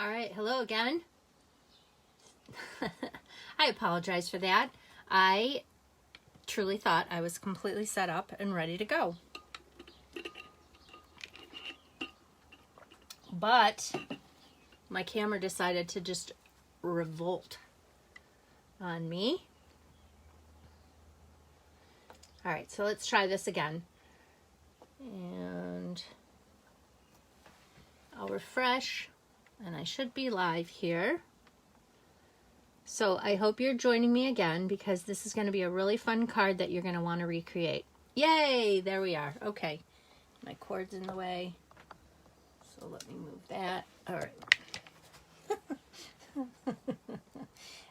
All right, hello again. I apologize for that. I truly thought I was completely set up and ready to go. But my camera decided to just revolt on me. All right, so let's try this again. And I'll refresh, and I should be live here. So I hope you're joining me again, because this is going to be a really fun card that you're going to want to recreate. Yay! There we are. Okay. My cord's in the way. So let me move that. All right.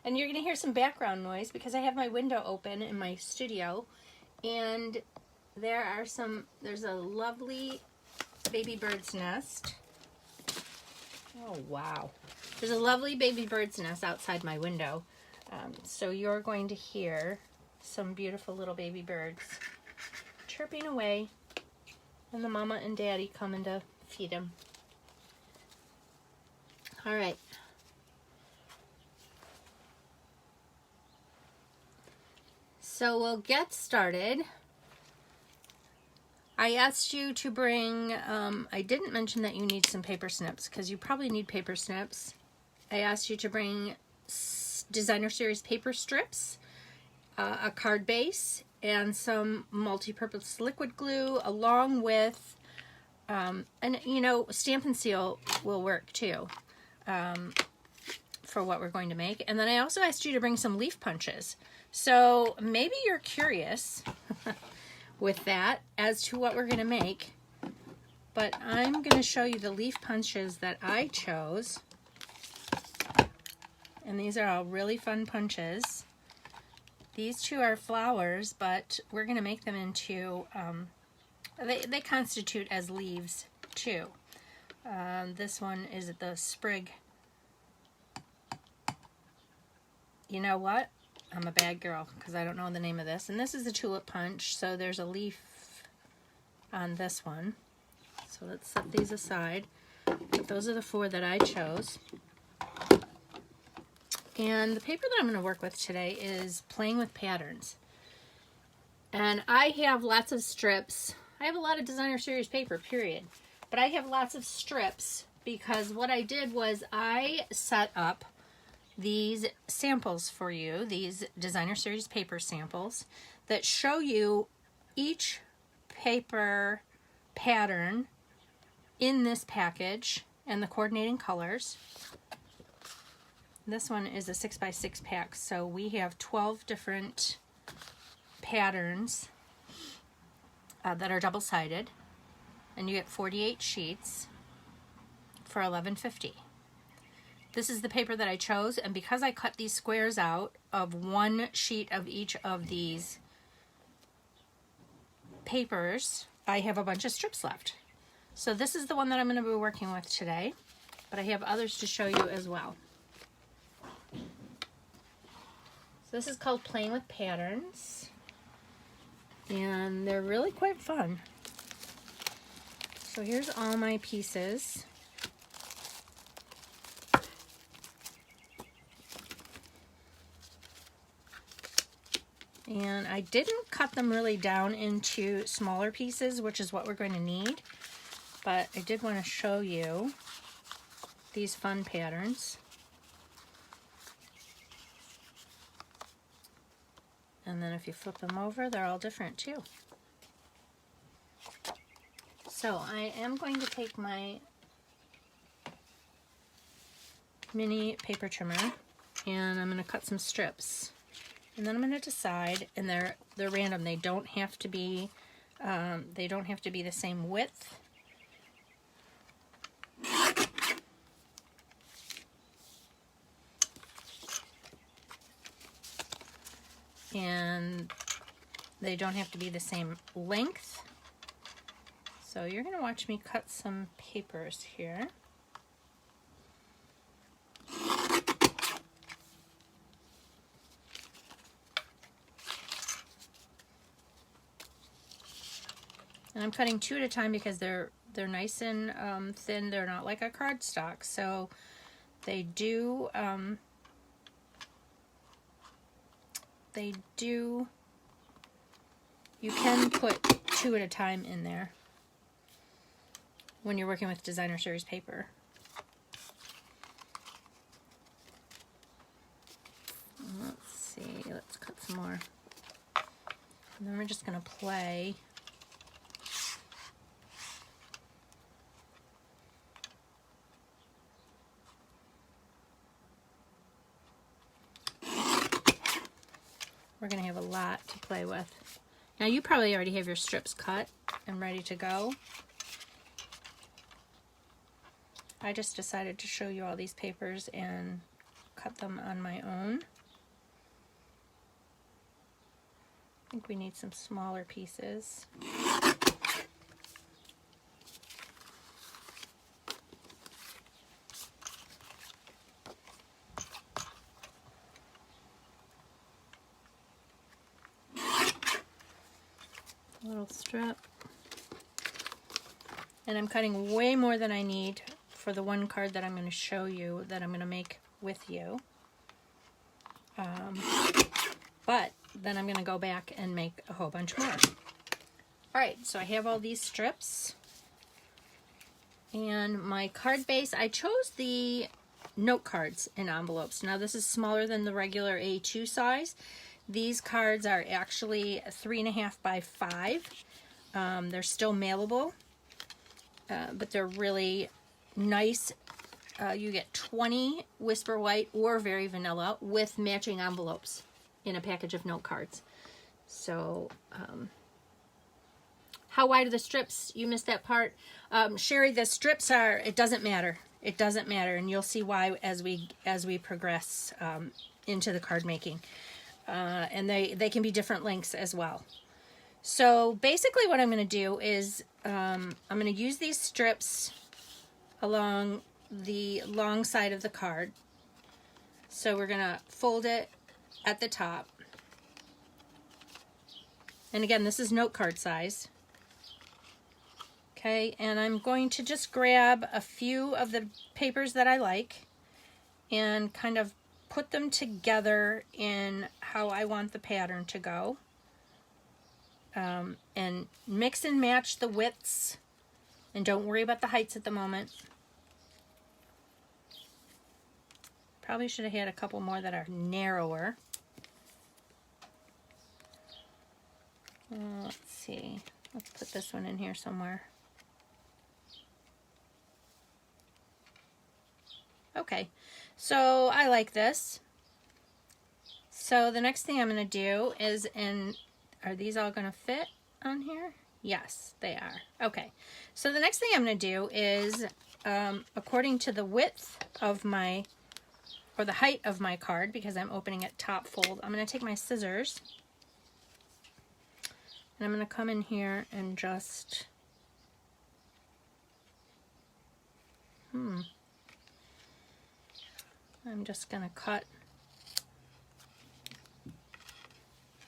And you're going to hear some background noise because I have my window open in my studio. And there's a lovely baby bird's nest. Oh, wow. There's a lovely baby bird's nest outside my window. So you're going to hear some beautiful little baby birds chirping away, and the mama and daddy coming to feed them. All right. So we'll get started. I asked you to bring, I didn't mention that you need some paper snips, because you probably need paper snips. I asked you to bring Designer Series paper strips, a card base, and some multi-purpose liquid glue, along with, and you know, stamp and seal will work too, for what we're going to make. And then I also asked you to bring some leaf punches. So maybe you're curious with that as to what we're going to make, but I'm going to show you the leaf punches that I chose. And these are all really fun punches. These two are flowers, but we're going to make them into, they constitute as leaves too. This one is the sprig. You know what? I'm a bad girl because I don't know the name of this. And this is the tulip punch, so there's a leaf on this one. So let's set these aside. But those are the four that I chose. And the paper that I'm going to work with today is Playing with Patterns. And I have lots of strips. I have a lot of Designer Series paper, period. But I have lots of strips because what I did was I set up these samples for you, these Designer Series paper samples that show you each paper pattern in this package and the coordinating colors. This one is a 6x6 pack, so we have 12 different patterns that are double-sided, and you get 48 sheets for $11.50. This is the paper that I chose, and because I cut these squares out of one sheet of each of these papers, I have a bunch of strips left. So this is the one that I'm going to be working with today, but I have others to show you as well. So this is called Playing with Patterns, and they're really quite fun. So here's all my pieces. And I didn't cut them really down into smaller pieces, which is what we're going to need. But I did want to show you these fun patterns. And then if you flip them over, they're all different too. So I am going to take my mini paper trimmer and I'm going to cut some strips. And then I'm going to decide, and they're random. They don't have to be the same width. And they don't have to be the same length. So you're going to watch me cut some papers here. And I'm cutting two at a time because they're nice and thin. They're not like a cardstock. So They do, you can put 2 at a time in there when you're working with designer series paper. Let's see, let's cut some more. And then we're just going to play. We're going to have a lot to play with. Now you probably already have your strips cut and ready to go. I just decided to show you all these papers and cut them on my own. I think we need some smaller pieces. A little strip. And I'm cutting way more than I need for the one card that I'm going to show you, that I'm going to make with you. But then I'm going to go back and make a whole bunch more. Alright, so I have all these strips. And my card base, I chose the note cards in envelopes. Now this is smaller than the regular A2 size. These cards are actually 3.5 by 5. They're still mailable, but they're really nice. You get 20 Whisper White or Very Vanilla with matching envelopes in a package of note cards. So, how wide are the strips? You missed that part. Sherry, the strips are, it doesn't matter. It doesn't matter, and you'll see why as we progress into the card making. And they can be different lengths as well. So basically what I'm going to do is I'm going to use these strips along the long side of the card. So we're going to fold it at the top. And again, this is note card size. Okay, and I'm going to just grab a few of the papers that I like and kind of put them together in how I want the pattern to go. And mix and match the widths, and don't worry about the heights at the moment. Probably should have had a couple more that are narrower. Let's see, let's put this one in here somewhere. Okay, so I like this. So the next thing I'm going to do is, are these all going to fit on here? Yes, they are. Okay, so the next thing I'm going to do is, according to the width of my, or the height of my card, because I'm opening it top fold, I'm going to take my scissors and I'm going to come in here and just, I'm just going to cut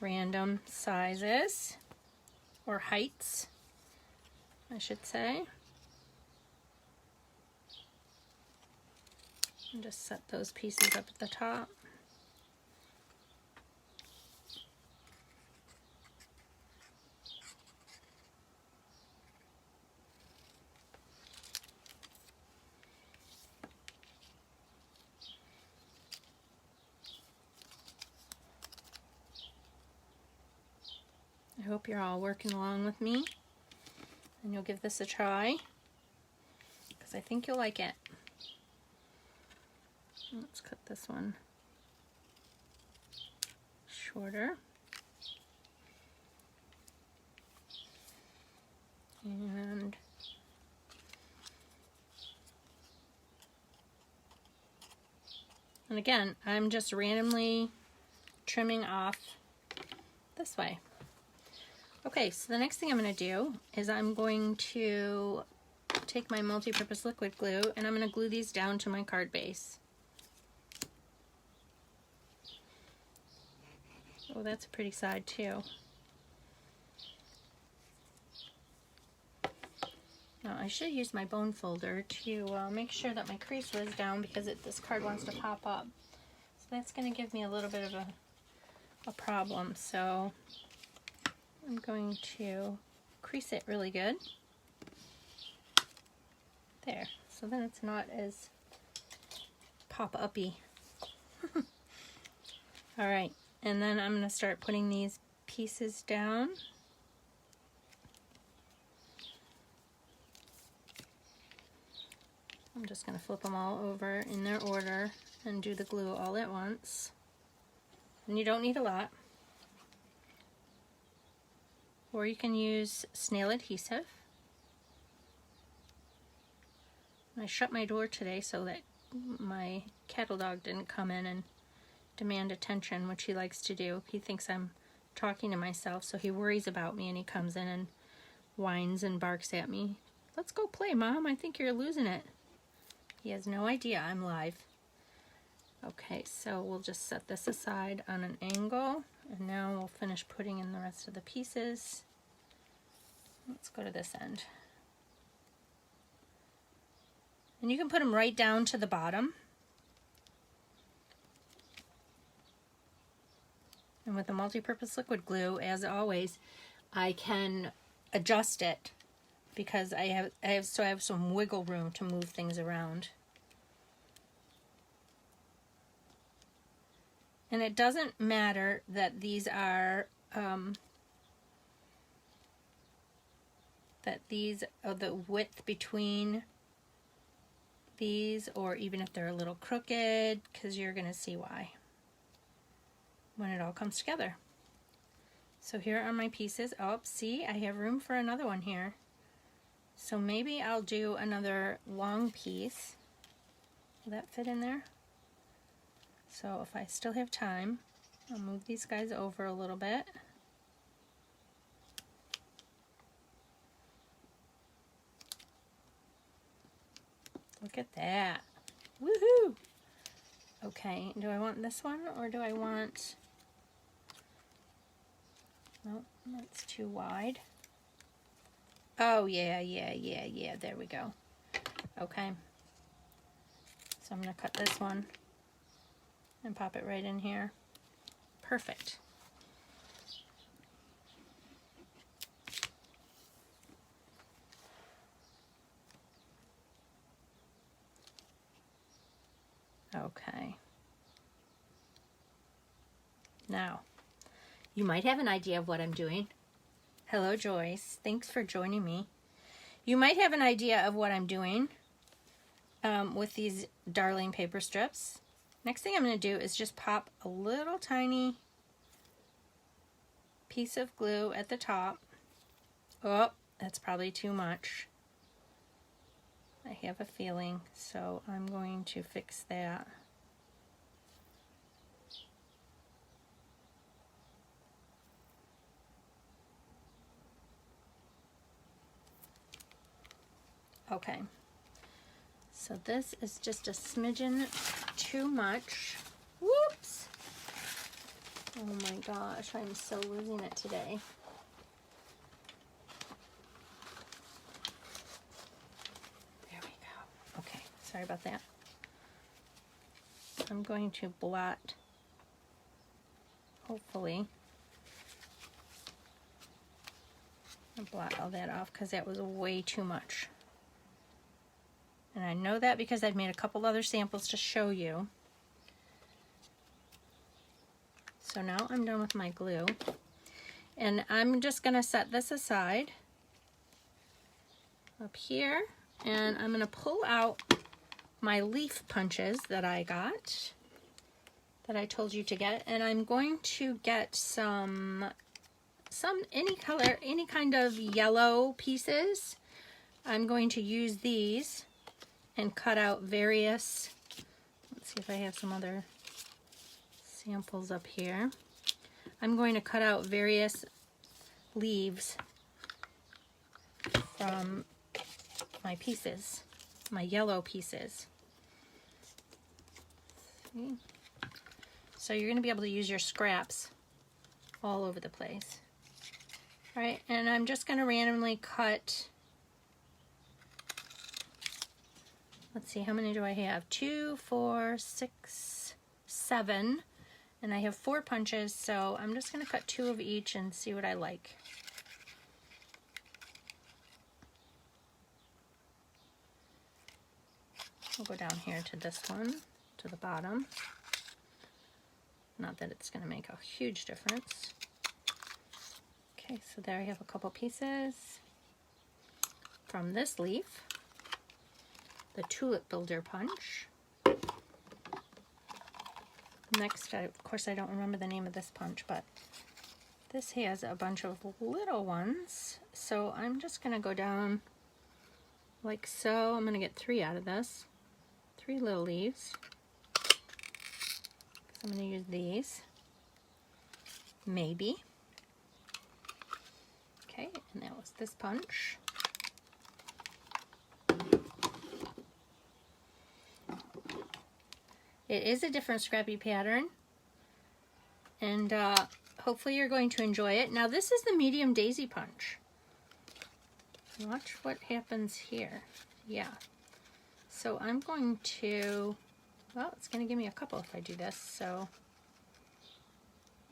random sizes, or heights, I should say. And just set those pieces up at the top. I hope you're all working along with me and you'll give this a try, because I think you'll like it. Let's cut this one shorter. And again, I'm just randomly trimming off this way. Okay, so the next thing I'm going to do is I'm going to take my multi-purpose liquid glue and I'm going to glue these down to my card base. Oh, that's a pretty side too. Now I should use my bone folder to make sure that my crease was down because this card wants to pop up. So that's going to give me a little bit of a problem. So I'm going to crease it really good. There. So then it's not as pop-uppy. Alright, and then I'm going to start putting these pieces down. I'm just going to flip them all over in their order and do the glue all at once. And you don't need a lot. Or you can use snail adhesive. I shut my door today so that my cattle dog didn't come in and demand attention, which he likes to do. He thinks I'm talking to myself, so he worries about me and he comes in and whines and barks at me. Let's go play, Mom. I think you're losing it. He has no idea I'm live. Okay, so we'll just set this aside on an angle, and now we'll finish putting in the rest of the pieces. Let's go to this end. And you can put them right down to the bottom. And with the multi-purpose liquid glue, as always, I can adjust it because I have some wiggle room to move things around. And it doesn't matter that these are the width between these, or even if they're a little crooked, because you're going to see why when it all comes together. So here are my pieces. Oh, see, I have room for another one here. So maybe I'll do another long piece. Will that fit in there? So if I still have time, I'll move these guys over a little bit. Look at that. Woohoo! Okay, do I want this one or do I want... No, that's too wide. Oh, yeah, there we go. Okay. So I'm going to cut this one and pop it right in here. Perfect. Okay. Now, you might have an idea of what I'm doing. Hello, Joyce. Thanks for joining me. You might have an idea of what I'm doing with these darling paper strips. Next thing I'm going to do is just pop a little tiny piece of glue at the top. Oh, that's probably too much. I have a feeling, so I'm going to fix that. Okay, so this is just a smidgen too much. Whoops! Oh my gosh, I'm so losing it today. There we go. Okay, sorry about that. I'm going to blot, hopefully. I'll blot all that off because that was way too much. And I know that because I've made a couple other samples to show you. So now I'm done with my glue. And I'm just going to set this aside up here. And I'm going to pull out my leaf punches that I got, that I told you to get. And I'm going to get any color, any kind of yellow pieces. I'm going to use these and cut out various, let's see if I have some other samples up here. I'm going to cut out various leaves from my pieces, my yellow pieces. See? So you're going to be able to use your scraps all over the place. All right, and I'm just going to randomly cut let's see, how many do I have? 2, 4, 6, 7. And I have 4 punches, so I'm just going to cut 2 of each and see what I like. We'll go down here to this one, to the bottom. Not that it's going to make a huge difference. Okay, so there I have a couple pieces from this leaf, the Tulip Builder Punch. Next, of course, I don't remember the name of this punch, but this has a bunch of little ones. So I'm just going to go down like so. I'm going to get 3 out of this. 3 little leaves. So I'm going to use these. Maybe. Okay, and that was this punch. It is a different scrappy pattern, and hopefully you're going to enjoy it. Now this is the medium daisy punch. Watch what happens here. Yeah. So I'm going to, well, it's going to give me a couple if I do this, so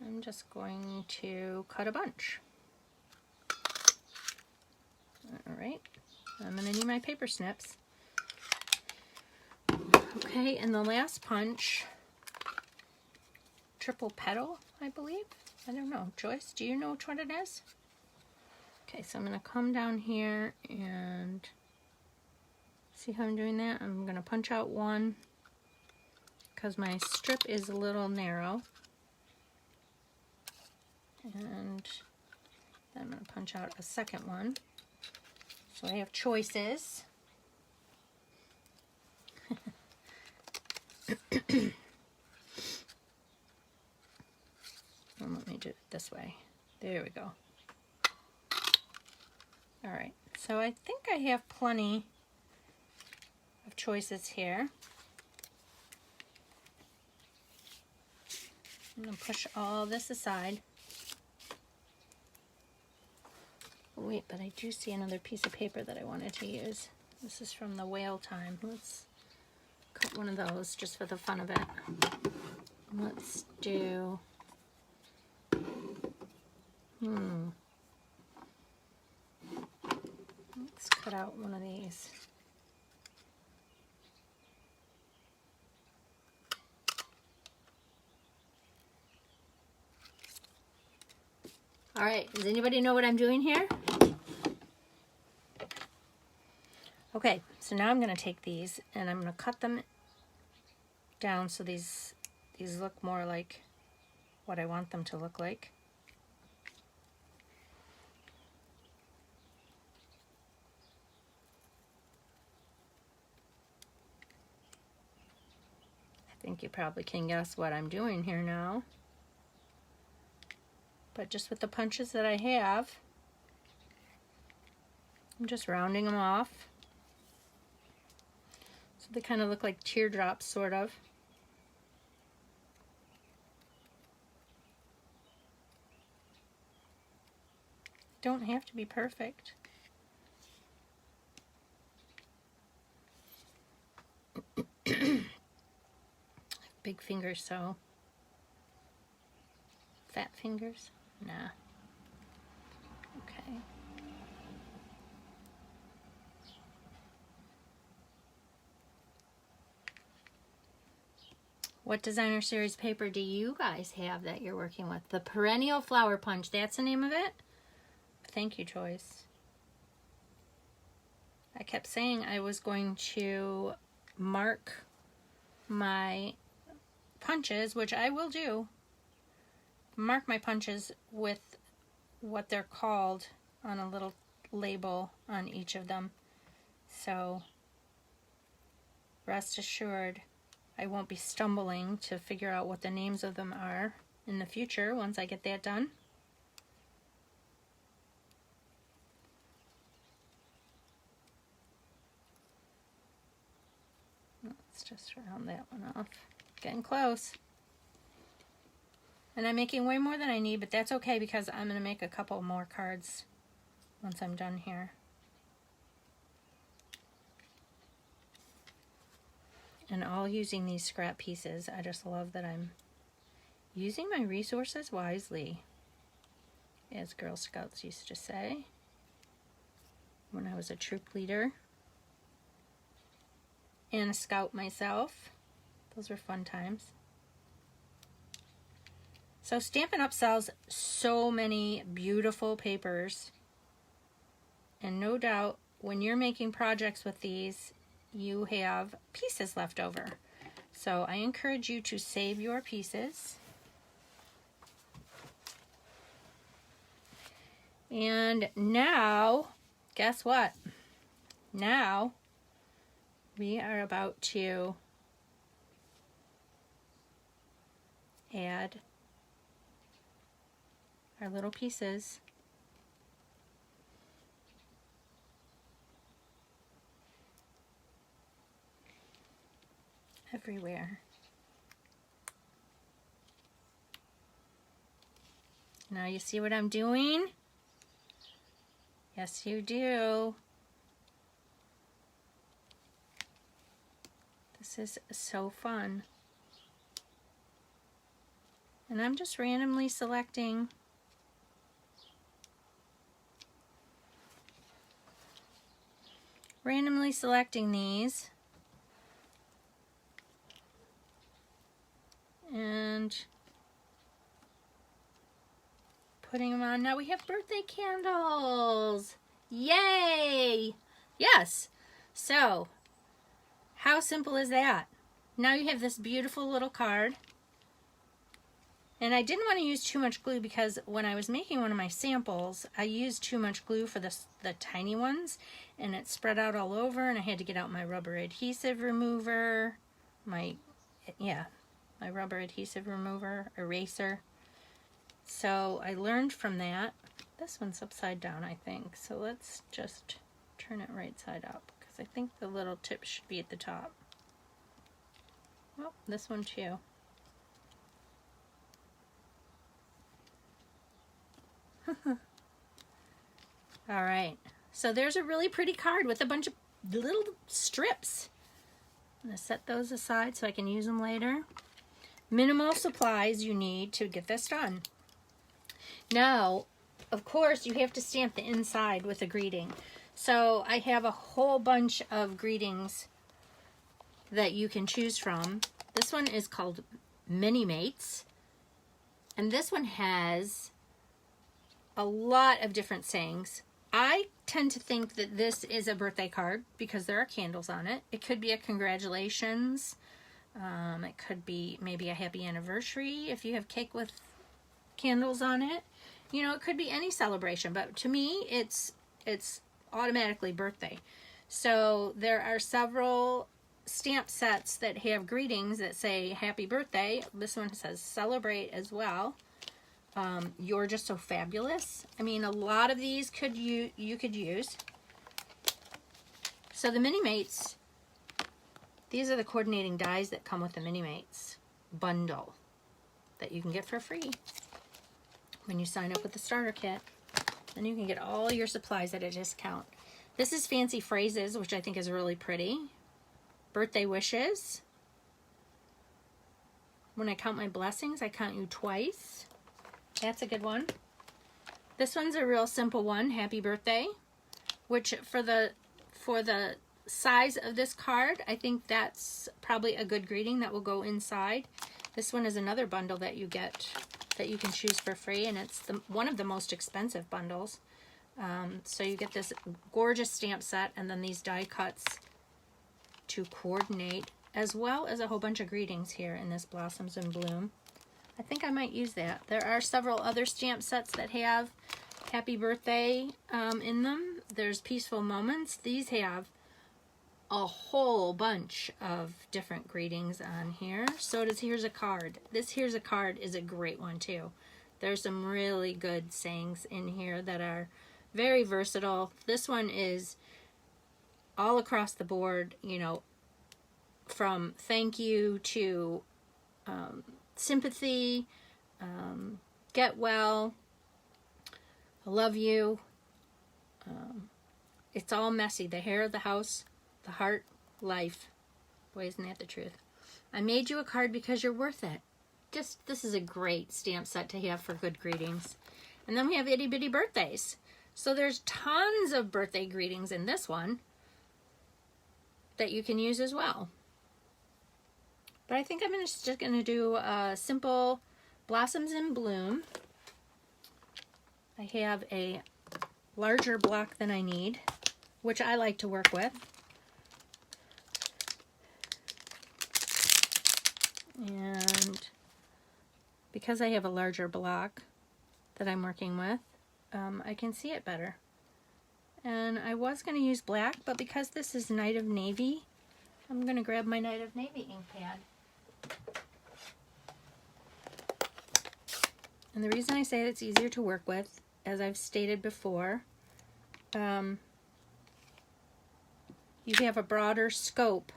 I'm just going to cut a bunch. All right. I'm going to need my paper snips. Okay, and the last punch, triple petal, I believe. I don't know. Joyce, do you know which one it is? Okay, so I'm going to come down here and see how I'm doing that. I'm going to punch out 1 because my strip is a little narrow. And then I'm going to punch out a second one. So I have choices. And let me do it this way. There we go. All right, so I think I have plenty of choices here. I'm going to push all this aside. Wait, but I do see another piece of paper that I wanted to use. This is from the whale time. Let's cut one of those just for the fun of it. Let's do, let's cut out one of these. All right, does anybody know what I'm doing here? Okay, so now I'm going to take these and I'm going to cut them down so these look more like what I want them to look like. I think you probably can guess what I'm doing here now. But just with the punches that I have, I'm just rounding them off. So they kind of look like teardrops, sort of. Don't have to be perfect. Big fingers, so fat fingers? Nah. Okay. What designer series paper do you guys have that you're working with? The Perennial Flower Punch, that's the name of it? Thank you, Joyce. I kept saying I was going to mark my punches, which I will do. Mark my punches with what they're called on a little label on each of them. So rest assured I won't be stumbling to figure out what the names of them are in the future once I get that done. Let's just round that one off. Getting close. And I'm making way more than I need, but that's okay because I'm going to make a couple more cards once I'm done here. and all using these scrap pieces. I just love that I'm using my resources wisely, as Girl Scouts used to say when I was a troop leader and a scout myself. Those were fun times. So Stampin' Up! Sells so many beautiful papers, and no doubt when you're making projects with these, you have pieces left over. So I encourage you to save your pieces. And now, guess what? Now we are about to add our little pieces. Everywhere. Now you see what I'm doing? Yes, you do. This is so fun. And I'm just randomly selecting these and putting them on. Now we have birthday candles. Yay! Yes. So, how simple is that? Now you have this beautiful little card. And I didn't want to use too much glue because when I was making one of my samples, I used too much glue for the tiny ones, and it spread out all over, and I had to get out my rubber adhesive remover, my rubber adhesive remover, eraser. So I learned from that. This one's upside down, I think. So let's just turn it right side up because I think the little tip should be at the top. Oh, this one too. All right, so there's a really pretty card with a bunch of little strips. I'm gonna set those aside so I can use them later. Minimal supplies you need to get this done. Now, of course, you have to stamp the inside with a greeting. So I have a whole bunch of greetings that you can choose from. This one is called Mini Mates, and this one has a lot of different sayings. I tend to think that this is a birthday card because there are candles on it. It could be a congratulations. It could be maybe a happy anniversary if you have cake with candles on it. You know, it could be any celebration, but to me, it's automatically birthday. So there are several stamp sets that have greetings that say happy birthday. This one says celebrate as well. You're just so fabulous. I mean, a lot of these you could use. So the Mini Mates, these are the coordinating dies that come with the Mini Mates bundle that you can get for free when you sign up with the starter kit. Then you can get all your supplies at a discount. This is Fancy Phrases, which I think is really pretty. Birthday wishes. When I count my blessings, I count you twice. That's a good one. This one's a real simple one, happy birthday, which for the size of this card, I think that's probably a good greeting that will go inside. This one is another bundle that you get that you can choose for free, and it's one of the most expensive bundles. So you get this gorgeous stamp set and then these die cuts to coordinate, as well as a whole bunch of greetings here in this Blossoms in Bloom. I think I might use that. There are several other stamp sets that have happy birthday in them. There's Peaceful Moments. These have a whole bunch of different greetings on here. So does Here's a Card. This Here's a Card is a great one too. There's some really good sayings in here that are very versatile. This one is all across the board, you know, from thank you to sympathy, get well, I love you. It's all messy. The hair, the house, the heart, life. Boy, isn't that the truth? I made you a card because you're worth it. This is a great stamp set to have for good greetings. And then we have itty bitty birthdays. So there's tons of birthday greetings in this one that you can use as well. But I think I'm just going to do a simple Blossoms in Bloom. I have a larger block than I need, which I like to work with. And because I have a larger block that I'm working with, I can see it better. And I was going to use black, but because this is Night of Navy, I'm going to grab my Night of Navy ink pad. And the reason I say it's easier to work with, as I've stated before, you have a broader scope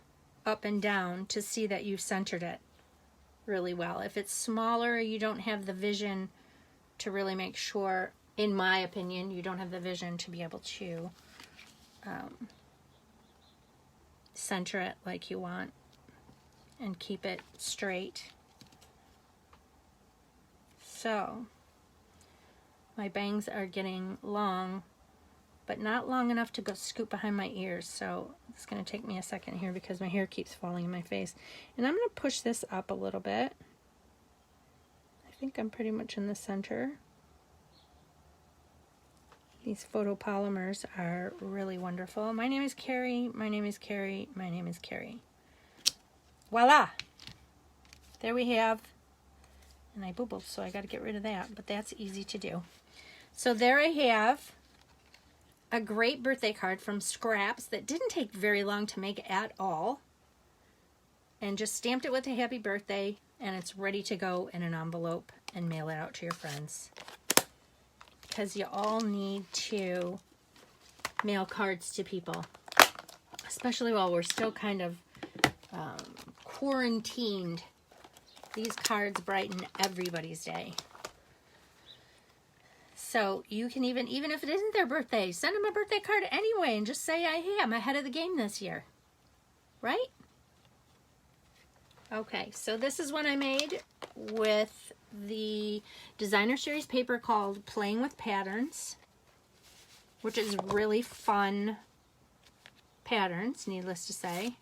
up and down to see that you've centered it really well. If it's smaller, you don't have the vision to really make sure, in my opinion, you don't have the vision to be able to center it like you want and keep it straight. So my bangs are getting long, but not long enough to go scoop behind my ears. So it's going to take me a second here because my hair keeps falling in my face. And I'm going to push this up a little bit. I think I'm pretty much in the center. These photopolymers are really wonderful. My name is Keri. My name is Keri. My name is Keri. Voila! There we have. And I boo-booed, so I got to get rid of that. But that's easy to do. So there I have a great birthday card from scraps that didn't take very long to make at all. And just stamped it with a happy birthday. And it's ready to go in an envelope and mail it out to your friends. Because you all need to mail cards to people. Especially while we're still kind of quarantined. These cards brighten everybody's day. So you can even if it isn't their birthday, send them a birthday card anyway and just say, hey, I'm ahead of the game this year. Right? Okay, so this is one I made with the designer series paper called Playing with Patterns, which is really fun patterns, needless to say.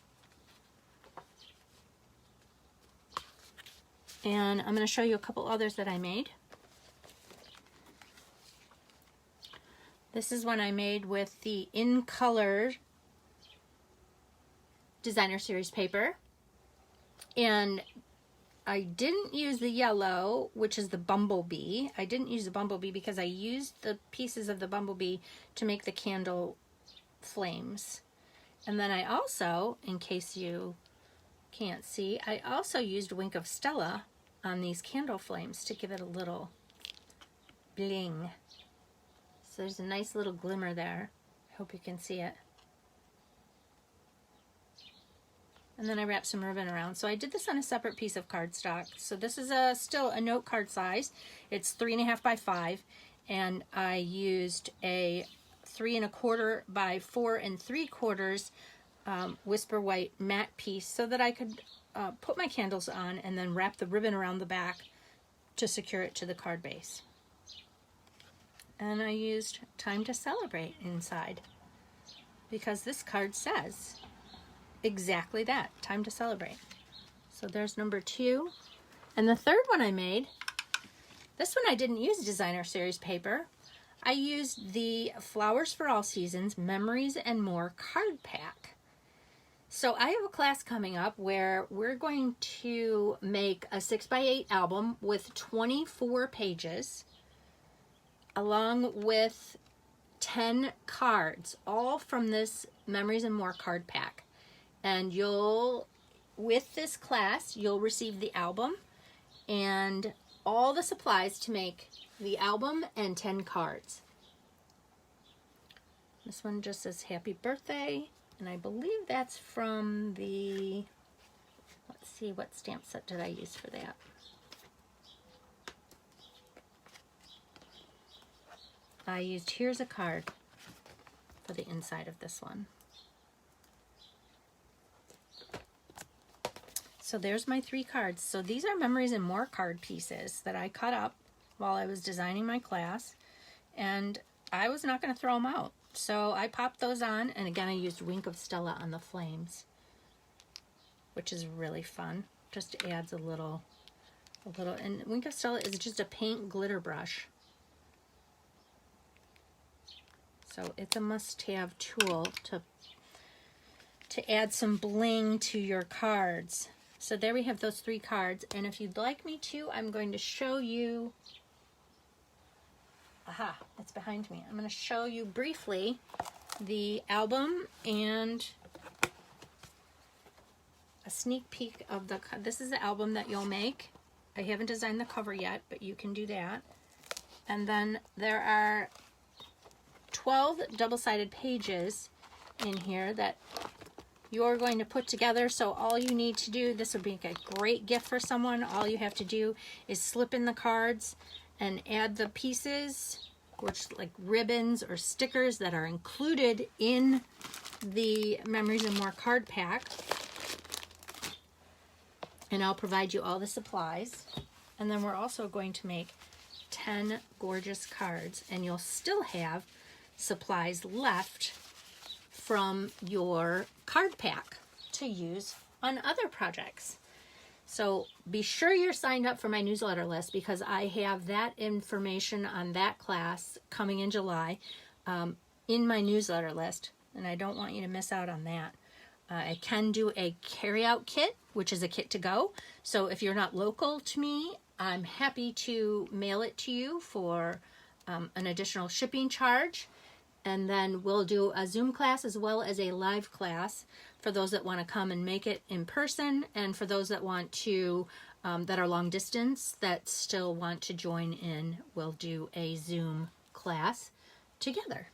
And I'm going to show you a couple others that I made. This is one I made with the In Color designer series paper. And I didn't use the yellow, which is the bumblebee. I didn't use the bumblebee because I used the pieces of the bumblebee to make the candle flames. And then I also, in case you can't see, I also used Wink of Stella on these candle flames to give it a little bling. So there's a nice little glimmer there. I hope you can see it. And then I wrapped some ribbon around. So I did this on a separate piece of cardstock. So this is still a note card size. It's 3.5 by 5. And I used a 3 1/4 by 4 3/4 Whisper White matte piece so that I could put my candles on and then wrap the ribbon around the back to secure it to the card base. And I used Time to Celebrate inside because this card says exactly that, Time to Celebrate. So there's number 2. And the third one I made, this one I didn't use designer series paper. I used the Flowers for All Seasons Memories and More card pack. So I have a class coming up where we're going to make a 6x8 album with 24 pages along with 10 cards, all from this Memories and More card pack. And with this class, you'll receive the album and all the supplies to make the album and 10 cards. This one just says Happy Birthday. And I believe that's from the, let's see, what stamp set did I use for that? I used Here's a Card for the inside of this one. So there's my 3 cards. So these are Memories and More card pieces that I cut up while I was designing my class, and I was not going to throw them out. So I popped those on, and again I used Wink of Stella on the flames, which is really fun. Just adds a little, and Wink of Stella is just a paint glitter brush. So it's a must-have tool to add some bling to your cards. So there we have those 3 cards, and if you'd like me to, I'm going to show you, aha, it's behind me. I'm going to show you briefly the album and a sneak peek of this is the album that you'll make. I haven't designed the cover yet, but you can do that. And then there are 12 double-sided pages in here that you're going to put together. So all you need to do, this would be a great gift for someone. All you have to do is slip in the cards and add the pieces, which like ribbons or stickers that are included in the Memories and More card pack. And I'll provide you all the supplies. And then we're also going to make 10 gorgeous cards, and you'll still have supplies left from your card pack to use on other projects. So be sure you're signed up for my newsletter list, because I have that information on that class coming in July in my newsletter list, and I don't want you to miss out on that. I can do a carryout kit, which is a kit to go. So if you're not local to me, I'm happy to mail it to you for an additional shipping charge. And then we'll do a Zoom class as well as a live class for those that want to come and make it in person, and for those that want to, that are long distance, that still want to join in, we'll do a Zoom class together.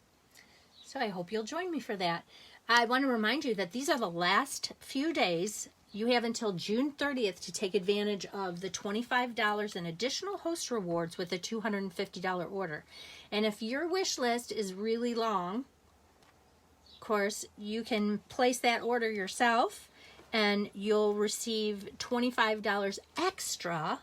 So I hope you'll join me for that. I want to remind you that these are the last few days. You have until June 30th to take advantage of the $25 in additional host rewards with a $250 order. And if your wish list is really long, of course, you can place that order yourself, and you'll receive $25 extra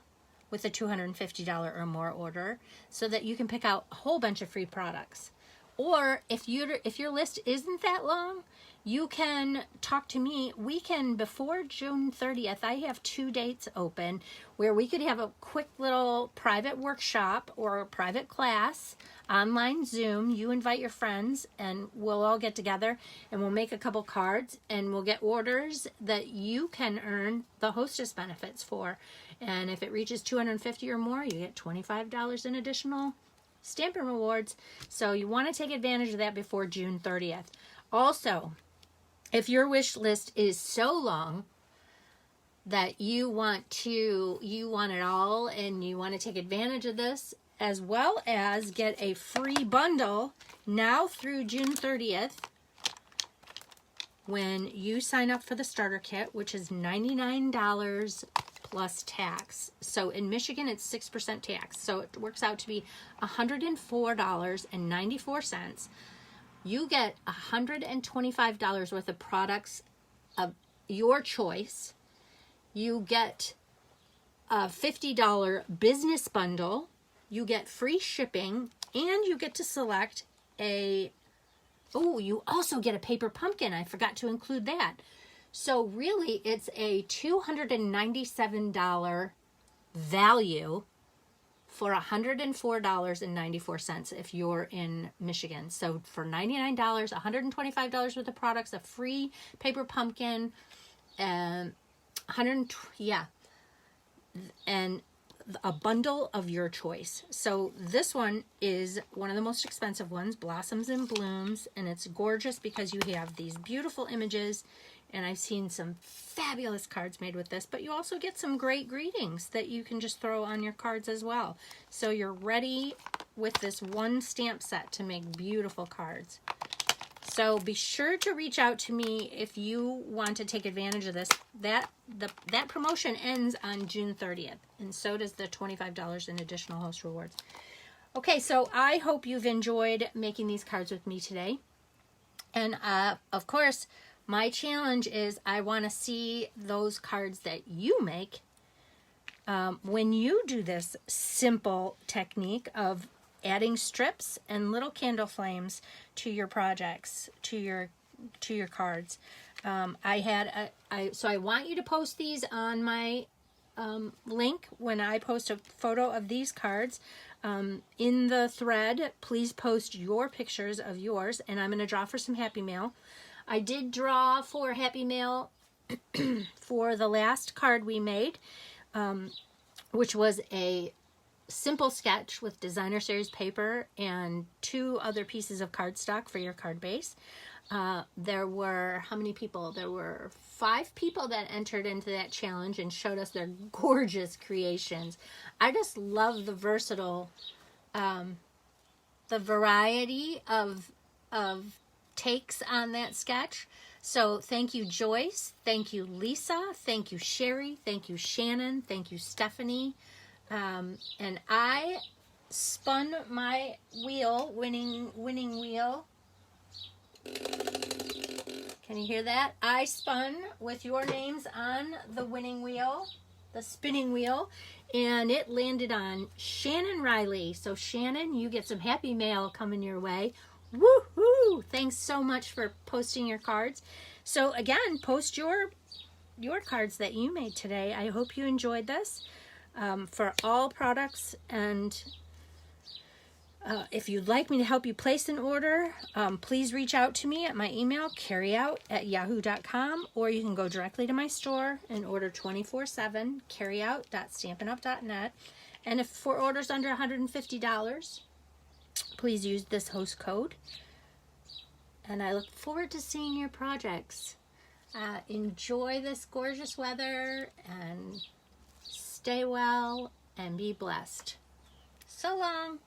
with a $250 or more order, so that you can pick out a whole bunch of free products. Or if your list isn't that long, you can talk to me. We can, before June 30th, I have 2 dates open where we could have a quick little private workshop or a private class, online Zoom. You invite your friends, and we'll all get together, and we'll make a couple cards, and we'll get orders that you can earn the hostess benefits for. And if it reaches $250 or more, you get $25 in additional stamping rewards. So you want to take advantage of that before June 30th. Also, if your wish list is so long that you want it all, and you want to take advantage of this, as well as get a free bundle now through June 30th when you sign up for the starter kit, which is $99 plus tax. So in Michigan, it's 6% tax. So it works out to be $104.94. You get $125 worth of products of your choice. You get a $50 business bundle. You get free shipping, and you get to select you also get a paper pumpkin. I forgot to include that. So really, it's a $297 value for $104.94 if you're in Michigan. So for $99, $125 worth of products, a free paper pumpkin, and and a bundle of your choice. So this one is one of the most expensive ones, Blossoms and Blooms, and it's gorgeous because you have these beautiful images, and I've seen some fabulous cards made with this, but you also get some great greetings that you can just throw on your cards as well. So you're ready with this one stamp set to make beautiful cards. So be sure to reach out to me if you want to take advantage of this. That promotion ends on June 30th, and so does the $25 in additional host rewards. Okay, so I hope you've enjoyed making these cards with me today. And of course, my challenge is I want to see those cards that you make when you do this simple technique of adding strips and little candle flames to your projects, to your cards. So I want you to post these on my link when I post a photo of these cards. In the thread, please post your pictures of yours, and I'm going to draw for some Happy Mail. I did draw for Happy Mail for the last card we made, which was a simple sketch with designer series paper and 2 other pieces of cardstock for your card base. There were, how many people? There were 5 people that entered into that challenge and showed us their gorgeous creations. I just love the versatile, the variety of takes on that sketch. So thank you, Joyce. Thank you, Lisa. Thank you, Sherry. Thank you, Shannon. Thank you, Stephanie. And I spun my wheel, winning wheel. Can you hear that? I spun with your names on the winning wheel, the spinning wheel, and it landed on Shannon Riley. So Shannon, you get some Happy Mail coming your way. Woohoo! Thanks so much for posting your cards. So again, post your cards that you made today. I hope you enjoyed this. For all products, and if you'd like me to help you place an order, please reach out to me at my email, keriout@yahoo.com, or you can go directly to my store and order 24/7, keriout.stampinup.net. And if for orders under $150, please use this host code. And I look forward to seeing your projects. Enjoy this gorgeous weather, and stay well and be blessed. So long.